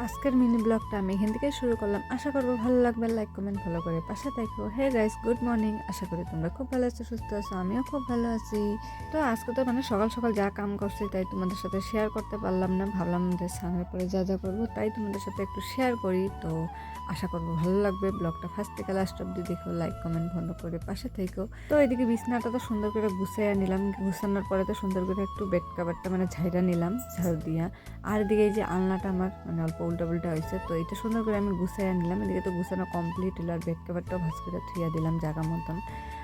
আজকের মিনি ব্লগটা আমি এখান থেকে শুরু করলাম। আশা করবো ভালো লাগবে। লাইক কমেন্ট ফলো করে পাশে থাকো। Hey guys, good morning. আশা করি তোমরা খুব ভালো আছো, সুস্থ আছো। আমিও খুব ভালো আছি। তো আজকে তো সকাল সকাল যা কাম করছি তাই তোমাদের সাথে শেয়ার করতে পারলাম না। ভাবলাম যে স্নানের পরে যা যা করবো তাই তোমাদের সাথে একটু শেয়ার করি। তো আশা করবো ভালো লাগবে। ব্লগটা ফার্স্ট থেকে লাস্ট অব্দি দেখো, লাইক কমেন্ট ফলো করে পাশে থেকো। তো এদিকে বিছনাটা তো সুন্দর করে গুছিয়ে নিলাম। গুছানোর পরে তো সুন্দর করে একটু বেড কাভারটা ঝাইরা নিলাম ঝাড়ু দিয়া। আর এদিকে এই যে আলনাটা আমার অল্প উল্টা পুল্টা হয়েছে, তো এটা সুন্দর করে আমি গুছাইয়া নিলাম। এদিকে তো গুছানো কমপ্লিট হলো, আর বেড কাভারটাও ভাজ করে থুইয়া দিলাম জায়গা মতন।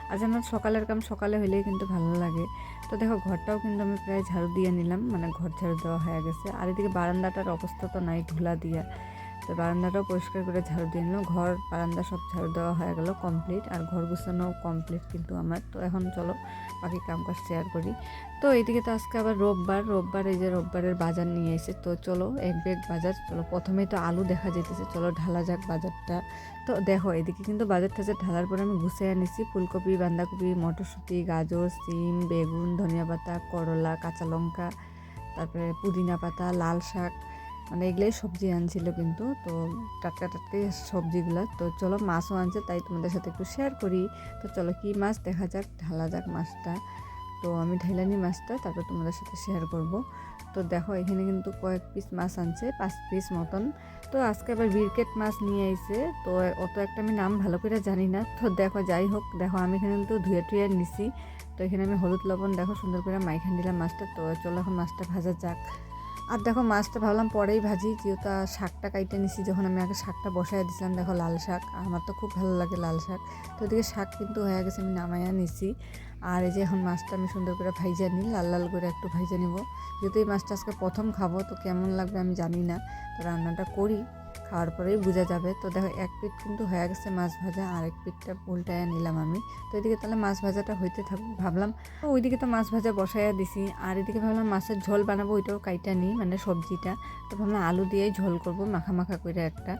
আর যেন সকালের কাম সকালে হইলেই কিন্তু ভালো লাগে। তো দেখো ঘরটাও কিন্তু আমি প্রায় ঝাড়ু দিয়ে নিলাম, ঘর ঝাড়ু দেওয়া হয়ে গেছে। আর এদিকে বারান্দাটার অবস্থা তো নাই, ধুলা দিয়া। তো বারান্দাটাও পরিষ্কার করে ঝাড়ু দিয়ে নিলাম। ঘর বারান্দা সব ঝাড়ু দেওয়া হয়ে গেল কমপ্লিট, আর ঘর গুছানো কমপ্লিট কিন্তু আমার। তো এখন চলো বাকি কাম কাজ শেয়ার করি। তো এইদিকে তো আজকে আবার রোববার এই যে রোববারের বাজার নিয়ে এসে, তো চলো এক ব্যাগ বাজার। চলো প্রথমেই তো আলু দেখা যেতেছে, চলো ঢালা যাক বাজারটা। তো দেখো এদিকে কিন্তু বাজার টাজার ঢালার পরে আমি গুছিয়ে নিছি ফুলকপি, বাঁধাকপি, মটরশুঁটি, গাজর, সিম, বেগুন, ধনিয়া পাতা, করলা, কাঁচা লঙ্কা, তারপরে পুদিনা পাতা, লাল শাক, এগুলোই সবজি আনছিল কিন্তু। তো টাটকা টাটকাই সবজিগুলো। তো চলো মাছও আনছে, তাই তোমাদের সাথে একটু শেয়ার করি। তো চলো কি মাছ দেখা যাক, ঢালা যাক মাছটা। তো আমি ঢাইলানি মাছটা তারপর তোমাদের সাথে শেয়ার করব। তো দেখো এখানে কিন্তু কয়েক পিস মাছ আনছে, 5 পিস মতন। তো আজকে আবার বিরকেট মাছ নিয়ে আইছে। তো অত একটা আমি নাম ভালো করে জানি না। তো দেখো যাই হোক, দেখো আমি এখানে কিন্তু ধুয়ে টুয়ে নিছি। তো এখানে আমি হলুদ লবণ দেখো সুন্দর করে মাইখান দিলাম মাছটা। তো চলো এখন মাছটা ভাজা যাক। আর দেখো মাছটা ভাবলাম পরেই ভাজি, যেহেতু শাকটা কাইটে নিছি। যখন আমি আগে শাকটা বসাই দিয়েছিলাম, দেখো লাল শাক, আমার তো খুব ভালো লাগে লাল শাক। তো ওদিকে শাক কিন্তু হয়ে গেছে, আমি নামাইয়া নিছি। আর এই যে এখন মাছটা আমি সুন্দর করে ভাইজা নিই, লাল লাল করে একটু ভাইজা নিব। যেহেতু এই মাছটা আজকে প্রথম খাবো, তো কেমন লাগবে আমি জানি না। তো রান্নাটা করি, খাওয়ার পরেই বোঝা যাবে। তো দেখো এক পিঠ কিন্তু হয়ে গেছে মাছ ভাজা, আর এক পিঠটা উল্টাইয়া নিলাম আমি। তো এদিকে তাহলে মাছ ভাজাটা হইতে থাকুক ভাবলাম। তো ওইদিকে তো মাছ ভাজা বসাইয়া দিছি, আর এদিকে ভাবলাম মাছের ঝোল বানাবো, ওইটাও কাইটা নিই, সবজিটা। তো ভাবলাম আলু দিয়েই ঝোল করবো, মাখা মাখা করে একটা।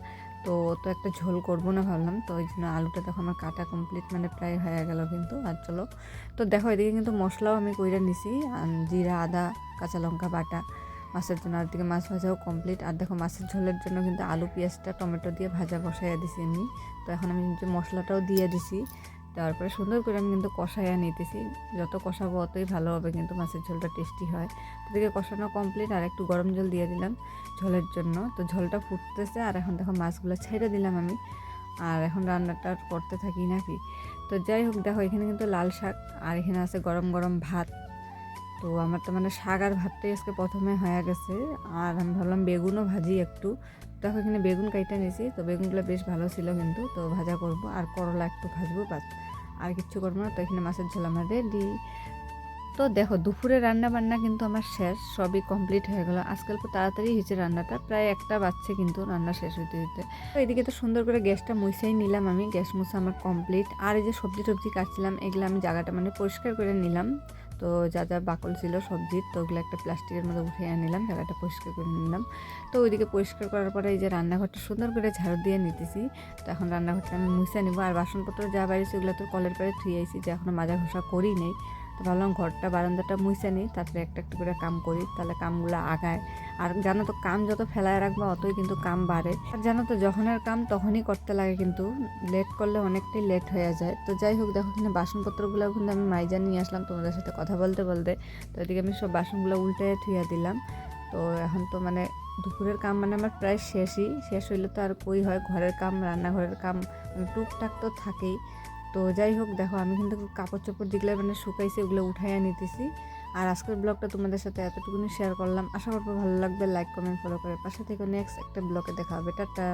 তো একটা ঝোল করবো না ভাবলাম। তো ওই জন্য আলুটা দেখো আমার কাটা কমপ্লিট, প্রায় হয়ে গেল কিন্তু। আর চলো, তো দেখো এদিকে কিন্তু মশলাও আমি কইরা নিছি, জিরা, আদা, কাঁচা লঙ্কা বাটা মাছের জন্য। আর দিকে মাছ ভাজাও কমপ্লিট। আর দেখো মাছের ঝোলের জন্য কিন্তু আলু, পেঁয়াজটা, টমেটো দিয়ে ভাজা বসাইয়া দিছি আমি। তো এখন আমি যে মশলাটাও দিয়ে দিছি, তারপরে সুন্দর করে আমি কিন্তু কষাইয়া নিতেছি। যত কষাবো অতই ভালো হবে, কিন্তু মাছের ঝোলটা টেস্টি হয়। তো দিকে কষানো কমপ্লিট, আর একটু গরম জল দিয়ে দিলাম ঝোলের জন্য। তো ঝোলটা ফুটতেছে, আর এখন দেখো মাছগুলো ছেড়ে দিলাম আমি। আর এখন রান্নাটা করতে থাকি নাকি। তো যাই হোক, দেখো এখানে কিন্তু লাল শাক, আর এখানে আছে গরম গরম ভাত। তো আমার তো শাক আর ভাতটাই আজকে প্রথমে হয়ে গেছে। আর আমি ভাবলাম বেগুনও ভাজি একটু। দেখো এখানে বেগুন কাইটা নিয়েছি, তো বেগুনগুলো বেশ ভালো ছিল কিন্তু। তো ভাজা করব, আর করলা একটু ভাজবো, বাস আর কিচ্ছু করবো না। তো এখানে মাছের ঝোল আমার রেডি। তো দেখো দুপুরে রান্না বান্না কিন্তু আমার শেষ, সবই কমপ্লিট হয়ে গেল। আজকাল তো তাড়াতাড়ি হয়েছে রান্নাটা, প্রায় 1টা বাজছে কিন্তু রান্না শেষ হইতে হইতে। তো এদিকে তো সুন্দর করে গ্যাসটা মুছাই নিলাম আমি, গ্যাস মুছা আমার কমপ্লিট। আর এই যে সবজি টবজি কাটছিলাম, এগুলো আমি জায়গাটা পরিষ্কার করে নিলাম। তো যা যা বাকল ছিল সবজির, তো ওগুলো একটা প্লাস্টিকের মধ্যে উঠে নিলাম, জায়গাটা পরিষ্কার করে নিলাম। তো ওইদিকে পরিষ্কার করার পরে এই যে রান্নাঘরটা সুন্দর করে ঝাড়ু দিয়ে নিতেছি। তো এখন রান্নাঘরটা আমি মুছে নিব। আর বাসনপত্র যা বাড়িছে ওগুলো তো কলের পাড়ে ধুয়ে আইছি, যে এখনো মাজা ঘষা করি নেই। তো ভাবলাম ঘরটা বারান্দাটা মুছে নিই, তারপরে একটা একটা করে কাম করি, তাহলে কামগুলো আগায়। আর জানো তো কাম যত ফেলায় রাখবো অতই কিন্তু কাম বাড়ে। আর জানো তো যখনের কাম তখনই করতে লাগে, কিন্তু লেট করলে অনেকটাই লেট হয়ে যায়। তো যাই হোক, দেখো এখানে বাসনপত্রগুলো কিন্তু আমি মাইজা নিয়ে আসলাম তোমাদের সাথে কথা বলতে বলতে। তো এদিকে আমি সব বাসনগুলো উল্টে ধুইয়া দিলাম। তো এখন তো দুপুরের কাম আমার প্রায় শেষ হইলে তো আর কই হয়, ঘরের কাম, রান্নাঘরের কাম টুকটাক তো থাকেই। তো যাই হোক, দেখো আমি কিন্তু কাপড় চোপড় যেগুলো শুকাইছে ওগুলো উঠাইয়া নিতেছি। আর আজকের ব্লগটা তোমাদের সাথে এতটুকুনি শেয়ার করলাম। আশা করবো ভালো লাগবে। লাইক কমেন্ট ফলো করে পাশে থেকে নেক্সট একটা ব্লগে দেখা হবে। টাটা।